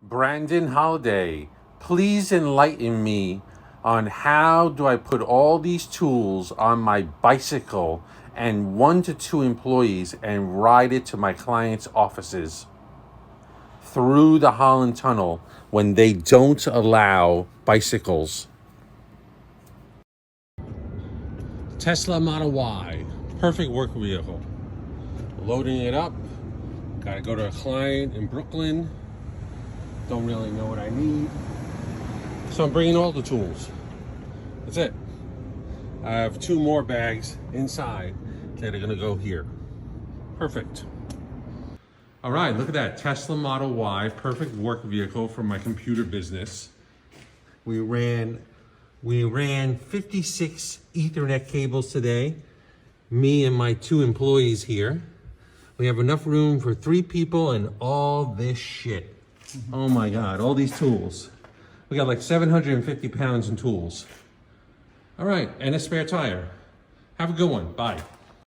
Brandon Holliday, please enlighten me on how do I put all these tools on my bicycle and 1 to 2 employees and ride it to my clients' offices through the Holland Tunnel when they don't allow bicycles. Tesla Model Y, perfect work vehicle. Loading it up, gotta go to a client in Brooklyn. Don't really know what I need. So I'm bringing all the tools. That's it. I have 2 more bags inside that are gonna go here. Perfect. All right, look at that, Tesla Model Y, perfect work vehicle for my computer business. We ran 56 Ethernet cables today, me and my 2 employees here. We have enough room for 3 people and all this shit. Oh my God, all these tools. We got like 750 pounds in tools. All right, and a spare tire. Have a good one, bye.